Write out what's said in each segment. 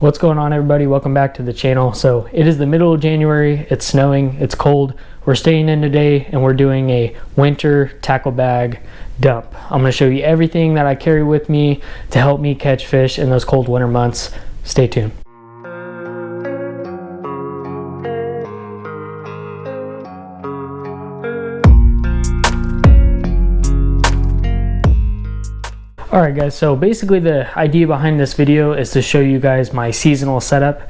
What's going on, everybody? Welcome back to the channel. So it is the middle of January, it's snowing, it's cold. We're staying in today and we're doing a winter tackle bag dump. I'm going to show you everything that I carry with me to help me catch fish in those cold winter months. Stay tuned. Alright guys, so basically the idea behind this video is to show you guys my seasonal setup.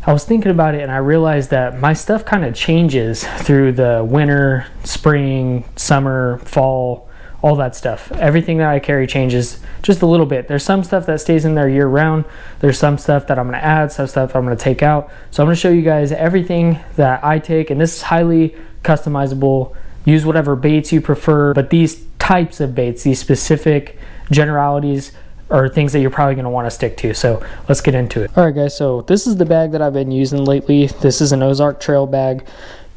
I was thinking about it and I realized that my stuff kind of changes through the winter, spring, summer, fall, all that stuff. Everything that I carry changes just a little bit. There's some stuff that stays in there year round. There's some stuff that I'm going to add, some stuff I'm going to take out. So I'm going to show you guys everything that I take, and this is highly customizable. Use whatever baits you prefer, but these types of baits, these specific generalities, are things that you're probably going to want to stick to. So let's get into it. Alright guys, so this is the bag that I've been using lately. This is an Ozark Trail bag.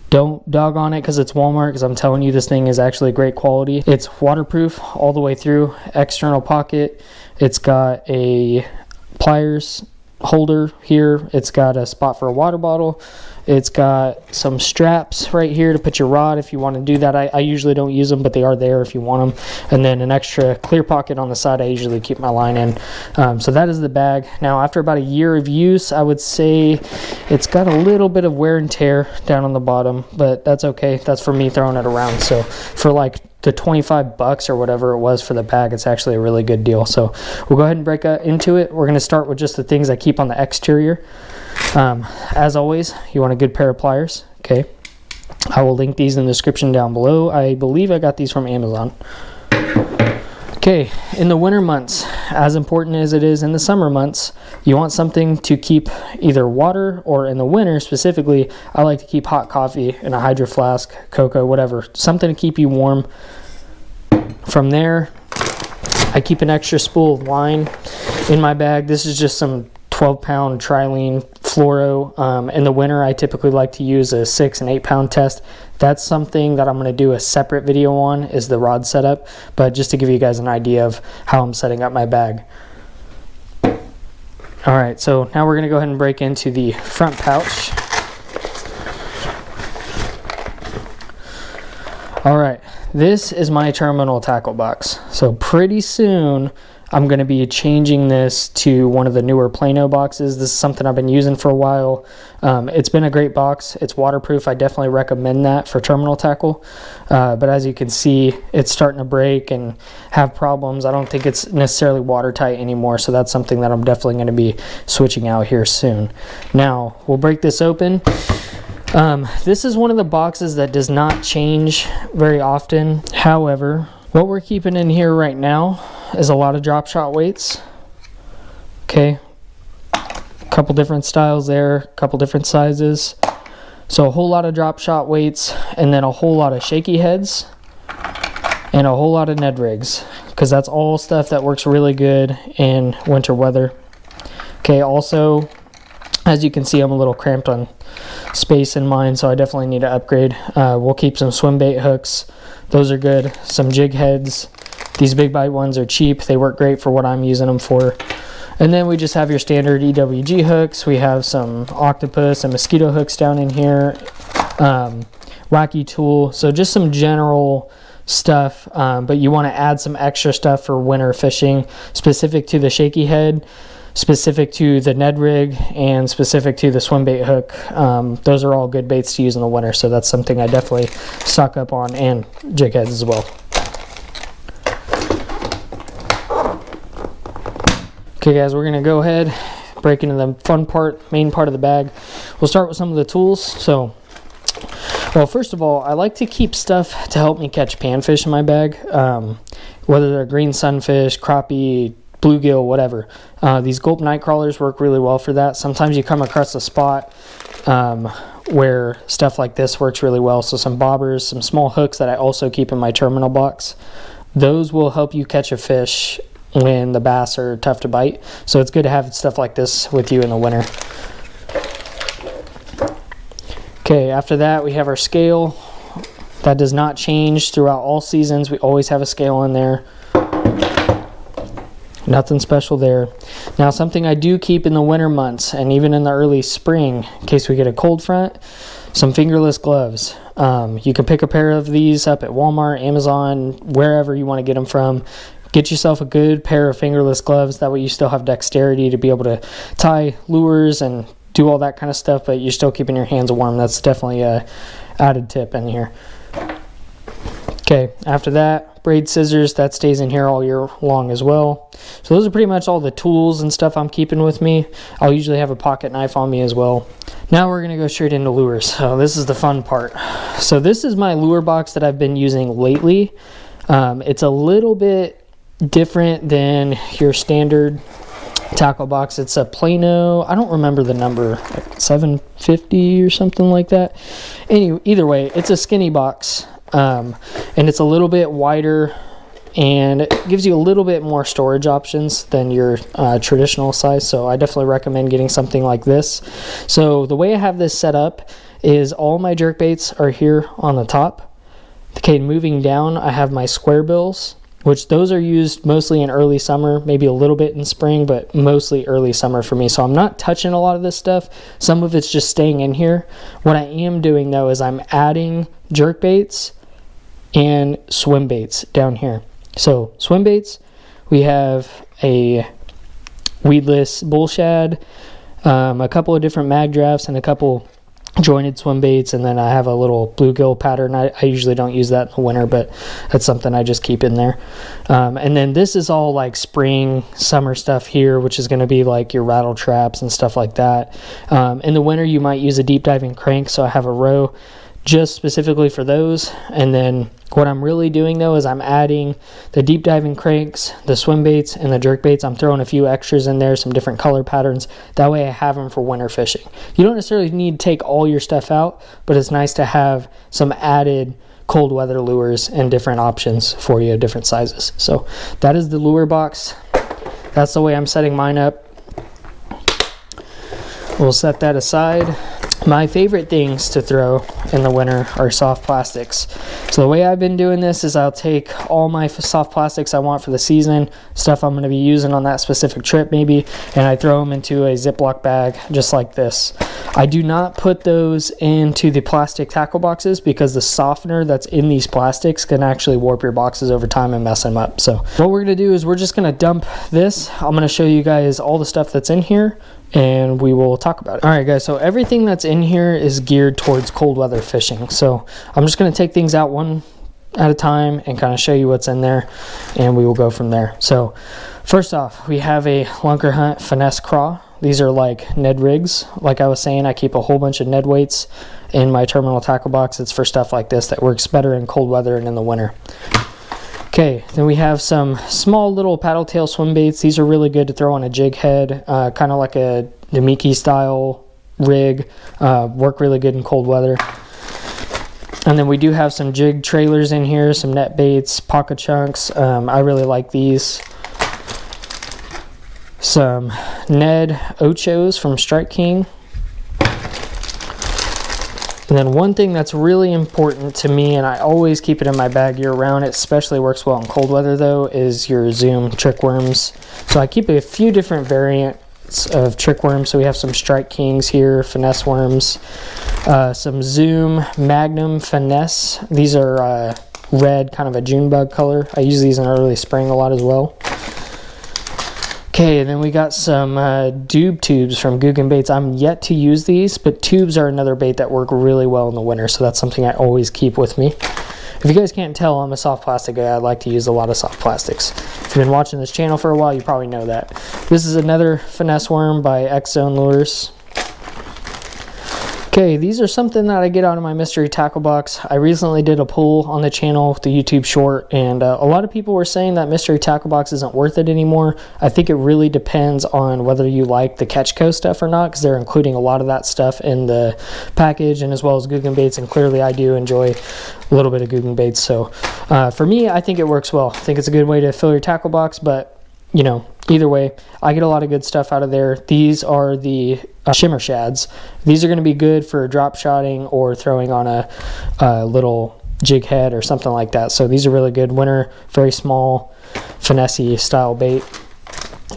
Don't dog on it because it's Walmart, because I'm telling you this thing is actually great quality. It's waterproof all the way through, external pocket. It's got a pliers holder here. It's got a spot for a water bottle. It's got some straps right here to put your rod if you want to do that. I usually don't use them, but they are there if you want them. And then an extra clear pocket on the side I usually keep my line in. So that is the bag. Now after about a year of use, I would say it's got a little bit of wear and tear down on the bottom, but that's okay. That's for me throwing it around. So for like the 25 bucks or whatever it was for the bag, it's actually a really good deal. So we'll go ahead and break into it. We're going to start with just the things I keep on the exterior. As always, you want a good pair of pliers. Okay, I will link these in the description down below. I believe I got these from Amazon. Okay, in the winter months, as important as it is in the summer months, you want something to keep either water, or in the winter specifically, I like to keep hot coffee in a hydro flask, cocoa, whatever, something to keep you warm. From there, I keep an extra spool of line in my bag. This is just some 12-pound trilene fluoro. In the winter, I typically like to use a 6 and 8 pound test. That's something that I'm going to do a separate video on, is the rod setup, but just to give you guys an idea of how I'm setting up my bag. Alright, so now we're going to go ahead and break into the front pouch. Alright, this is my terminal tackle box. So pretty soon I'm going to be changing this to one of the newer Plano boxes. This is something I've been using for a while. It's been a great box. It's waterproof. I definitely recommend that for terminal tackle. But as you can see, it's starting to break and have problems. I don't think it's necessarily watertight anymore, so that's something that I'm definitely going to be switching out here soon. Now, we'll break this open. This is one of the boxes that does not change very often. However, what we're keeping in here right now is a lot of drop shot weights. Okay, a couple different styles there, a couple different sizes. So a whole lot of drop shot weights, and then a whole lot of shaky heads, and a whole lot of Ned rigs, because that's all stuff that works really good in winter weather. Okay, also, as you can see, I'm a little cramped on space in mine, so I definitely need to upgrade. We'll keep some swim bait hooks. Those are good. Some jig heads. These big bite ones are cheap. They work great for what I'm using them for. And then we just have your standard EWG hooks. We have some octopus and mosquito hooks down in here. Wacky tool. So just some general stuff, but you want to add some extra stuff for winter fishing, specific to the shaky head, specific to the Ned rig, and specific to the swim bait hook. Those are all good baits to use in the winter, so that's something I definitely stock up on, and jig heads as well. Okay guys, we're gonna go ahead, break into the fun part, main part of the bag. We'll start with some of the tools. So, well, first of all, I like to keep stuff to help me catch panfish in my bag, whether they're green sunfish, crappie, bluegill, whatever. These gulp night crawlers work really well for that. Sometimes you come across a spot where stuff like this works really well. So some bobbers, some small hooks that I also keep in my terminal box. Those will help you catch a fish when the bass are tough to bite. So it's good to have stuff like this with you in the winter. Okay, after that we have our scale. That does not change throughout all seasons. We always have a scale in there. Nothing special there. Now, something I do keep in the winter months and even in the early spring, in case we get a cold front, some fingerless gloves. You can pick a pair of these up at Walmart, Amazon, wherever you want to get them from. Get yourself a good pair of fingerless gloves. That way you still have dexterity to be able to tie lures and do all that kind of stuff, but you're still keeping your hands warm. That's definitely a added tip in here. Okay, after that, braid scissors, that stays in here all year long as well. So those are pretty much all the tools and stuff I'm keeping with me. I'll usually have a pocket knife on me as well. Now we're going to go straight into lures. So this is the fun part. So this is my lure box that I've been using lately. It's a little bit different than your standard tackle box. It's a Plano, I don't remember the number, like 750 or something like that. Either way, it's a skinny box, and it's a little bit wider, and it gives you a little bit more storage options than your traditional size. So I definitely recommend getting something like this. So the way I have this set up is all my jerk baits are here on the top. Okay, moving down, I have my square bills, which those are used mostly in early summer, maybe a little bit in spring, but mostly early summer for me. So I'm not touching a lot of this stuff. Some of it's just staying in here. What I am doing though is I'm adding jerk baits and swim baits down here. So swim baits, we have a weedless bull shad, a couple of different mag drafts, and a couple jointed swim baits, and then I have a little bluegill pattern. I usually don't use that in the winter, but that's something I just keep in there. And then this is all like spring, summer stuff here, which is going to be like your rattle traps and stuff like that. In the winter, you might use a deep diving crank, so I have a row just specifically for those. And then what I'm really doing though is I'm adding the deep diving cranks, the swim baits, and the jerk baits. I'm throwing a few extras in there, some different color patterns. That way I have them for winter fishing. You don't necessarily need to take all your stuff out, but it's nice to have some added cold weather lures and different options for you, different sizes. So that is the lure box. That's the way I'm setting mine up. We'll set that aside. My favorite things to throw in the winter are soft plastics. So the way I've been doing this is I'll take all my soft plastics I want for the season, stuff I'm going to be using on that specific trip maybe, and I throw them into a Ziploc bag just like this. I do not put those into the plastic tackle boxes because the softener that's in these plastics can actually warp your boxes over time and mess them up. So what we're going to do is we're just going to dump this. I'm going to show you guys all the stuff that's in here, and we will talk about it. All right guys, so everything that's in here is geared towards cold weather fishing. So I'm just going to take things out one at a time and kind of show you what's in there, and we will go from there. So first off, we have a Lunker Hunt Finesse Craw. These are like Ned rigs. Like I was saying, I keep a whole bunch of Ned weights in my terminal tackle box. It's for stuff like this that works better in cold weather and in the winter. Okay, then we have some small little paddle tail swim baits. These are really good to throw on a jig head, kind of like a Namiki style rig. Work really good in cold weather. And then we do have some jig trailers in here, some net baits, pocket chunks. I really like these. Some Ned Ochos from Strike King. And then one thing that's really important to me, and I always keep it in my bag year round, it especially works well in cold weather though, is your Zoom trick worms. So I keep a few different variants of trick worms. So we have some Strike Kings here, finesse worms, some Zoom Magnum Finesse. These are red, kind of a June bug color. I use these in early spring a lot as well. Okay, and then we got some dube tubes from Guggen Baits. I'm yet to use these, but tubes are another bait that work really well in the winter, so that's something I always keep with me. If you guys can't tell, I'm a soft plastic guy. I like to use a lot of soft plastics. If you've been watching this channel for a while, you probably know that. This is another finesse worm by X-Zone Lures. Okay, these are something that I get out of my mystery tackle box. I recently did a poll on the channel with the YouTube short, and a lot of people were saying that mystery tackle box isn't worth it anymore. I think it really depends on whether you like the Catchco stuff or not, because they're including a lot of that stuff in the package, and as well as Guggen Baits, and clearly I do enjoy a little bit of Guggen Baits. So for me, I think it works well. I think it's a good way to fill your tackle box, but you know, either way, I get a lot of good stuff out of there. These are the shimmer shads. These are going to be good for drop shotting or throwing on a little jig head or something like that. So these are really good winter, very small, finesse-y style bait.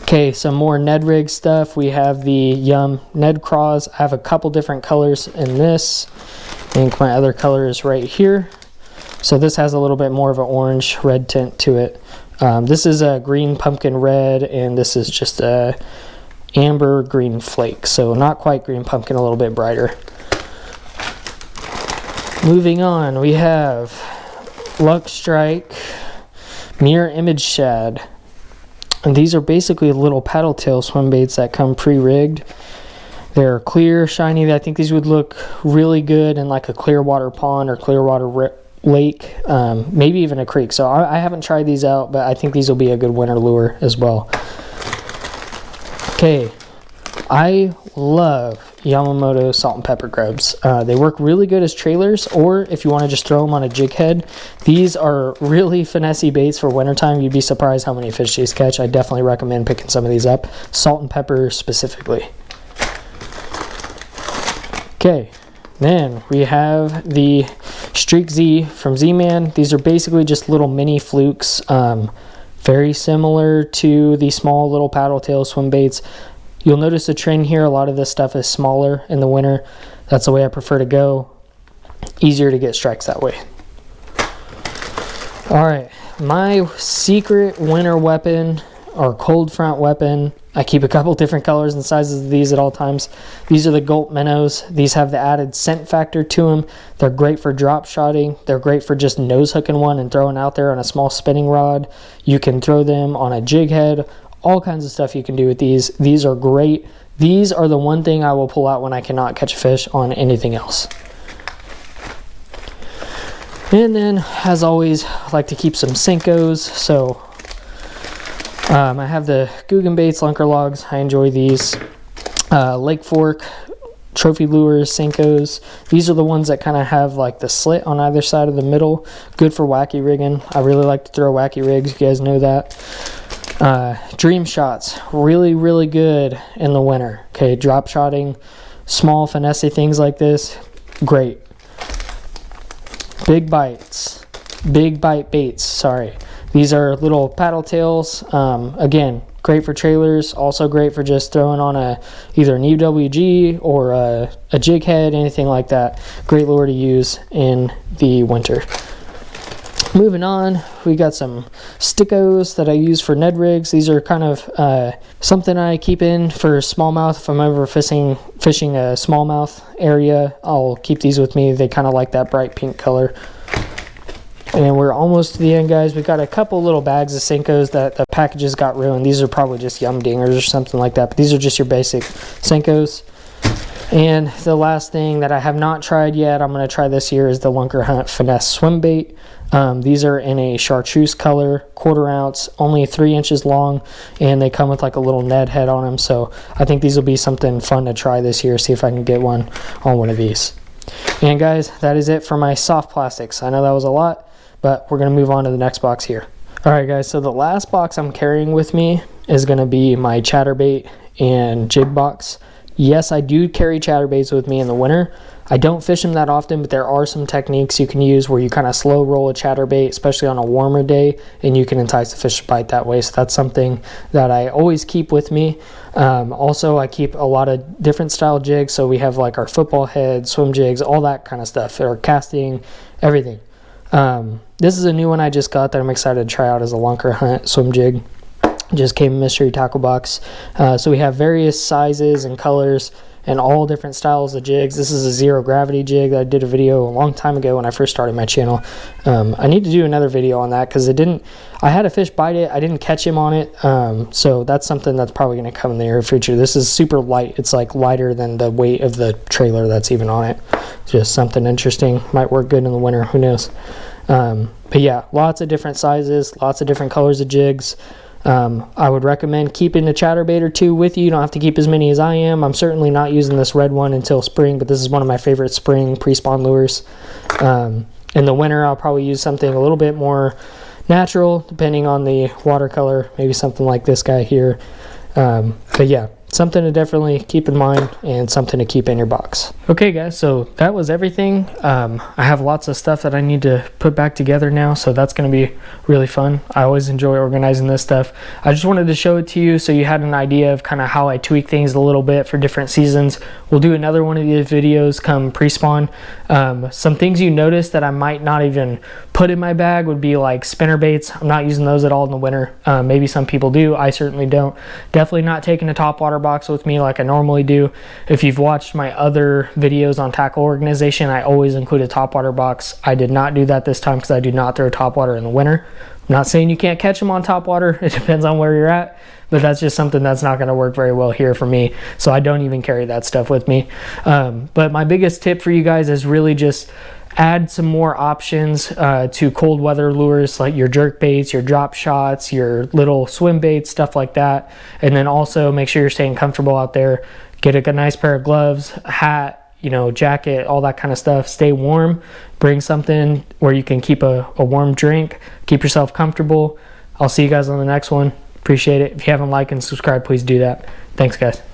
Okay, some more Ned Rig stuff. We have the Yum Ned Craws. I have a couple different colors in this. I think my other color is right here. So this has a little bit more of an orange red tint to it. This is a green pumpkin red, and this is just a amber green flake. So not quite green pumpkin, a little bit brighter. Moving on, we have Luck Strike Mirror Image Shad. And these are basically little paddle tail swim baits that come pre-rigged. They're clear, shiny. I think these would look really good in like a clear water pond or clear water lake, maybe even a creek. So I haven't tried these out, but I think these will be a good winter lure as well. Okay, I love Yamamoto salt and pepper grubs. They work really good as trailers, or if you want to just throw them on a jig head. These are really finessey baits for wintertime. You'd be surprised how many fish these catch. I definitely recommend picking some of these up. Salt and pepper specifically. Okay, then we have the Streak Z from Z-Man. These are basically just little mini flukes, very similar to the small little paddle tail swim baits. You'll notice a trend here. A lot of this stuff is smaller in the winter. That's the way I prefer to go. Easier to get strikes that way. All right, my secret winter weapon or cold front weapon. I keep a couple different colors and sizes of these at all times. These are the Gulp minnows. These have the added scent factor to them. They're great for drop shotting. They're great for just nose hooking one and throwing out there on a small spinning rod. You can throw them on a jig head. All kinds of stuff you can do with these. These are great. These are the one thing I will pull out when I cannot catch a fish on anything else. And then, as always, I like to keep some Senkos. So I have the Guggen Baits Lunker Logs. I enjoy these. Lake Fork Trophy Lures, Senkos. These are the ones that kind of have like the slit on either side of the middle. Good for wacky rigging. I really like to throw wacky rigs. You guys know that. Dream Shots, really good in the winter. Okay, drop shotting, small finessey things like this, great. Big bite baits, sorry. These are little paddle tails. Again, great for trailers, also great for just throwing on either an UWG or a jig head, anything like that. Great lure to use in the winter. Moving on, we got some stickos that I use for Ned rigs. These are kind of something I keep in for smallmouth. If I'm ever fishing a smallmouth area, I'll keep these with me. They kind of like that bright pink color. And we're almost to the end, guys. We've got a couple little bags of Senkos that the packages got ruined. These are probably just Yum Dingers or something like that, but these are just your basic Senkos. And the last thing that I have not tried yet, I'm going to try this year, is the Lunker Hunt Finesse Swim Bait. These are in a chartreuse color, 1/4 ounce, only 3 inches long, and they come with like a little Ned head on them. So I think these will be something fun to try this year, see if I can get one on one of these. And guys, that is it for my soft plastics. I know that was a lot, but we're going to move on to the next box here. All right, guys, so the last box I'm carrying with me is going to be my chatterbait and jig box. Yes, I do carry chatterbaits with me in the winter. I don't fish them that often, but there are some techniques you can use where you kind of slow roll a chatterbait, especially on a warmer day, and you can entice the fish to bite that way. So that's something that I always keep with me. Also, I keep a lot of different style jigs. So we have like our football head, swim jigs, all that kind of stuff, or casting, everything. This is a new one I just got that I'm excited to try out as a Lunker Hunt swim jig. Just came in mystery tackle box. So we have various sizes and colors and all different styles of jigs. This is a zero gravity jig that I did a video a long time ago when I first started my channel. I need to do another video on that because I had a fish bite it. I didn't catch him on it. So that's something that's probably going to come in the near future. This is super light. It's like lighter than the weight of the trailer that's even on it. Just something interesting. Might work good in the winter. Who knows? But yeah, lots of different sizes, lots of different colors of jigs. I would recommend keeping a chatterbait or two with you. You don't have to keep as many as I am. I'm certainly not using this red one until spring, but this is one of my favorite spring pre-spawn lures. In the winter, I'll probably use something a little bit more natural, depending on the watercolor, maybe something like this guy here. But yeah, something to definitely keep in mind and something to keep in your box. Okay guys, so that was everything. I have lots of stuff that I need to put back together now, so that's going to be really fun. I always enjoy organizing this stuff. I just wanted to show it to you so you had an idea of kind of how I tweak things a little bit for different seasons. We'll do another one of these videos come pre-spawn. Some things you notice that I might not even put in my bag would be like spinner baits. I'm not using those at all in the winter. Maybe some people do. I certainly don't. Definitely not taking a top water box with me like I normally do. If you've watched my other videos on tackle organization, I always include a top water box. I did not do that this time because I do not throw top water in the winter. I'm not saying you can't catch them on top water. It depends on where you're at, but that's just something that's not going to work very well here for me. So I don't even carry that stuff with me. But my biggest tip for you guys is really just add some more options to cold weather lures, like your jerk baits, your drop shots, your little swim baits, stuff like that. And then also make sure you're staying comfortable out there. Get a nice pair of gloves, a hat, you know, jacket, all that kind of stuff. Stay warm. Bring something where you can keep a warm drink. Keep yourself comfortable. I'll see you guys on the next one. Appreciate it. If you haven't liked and subscribed, please do that. Thanks guys.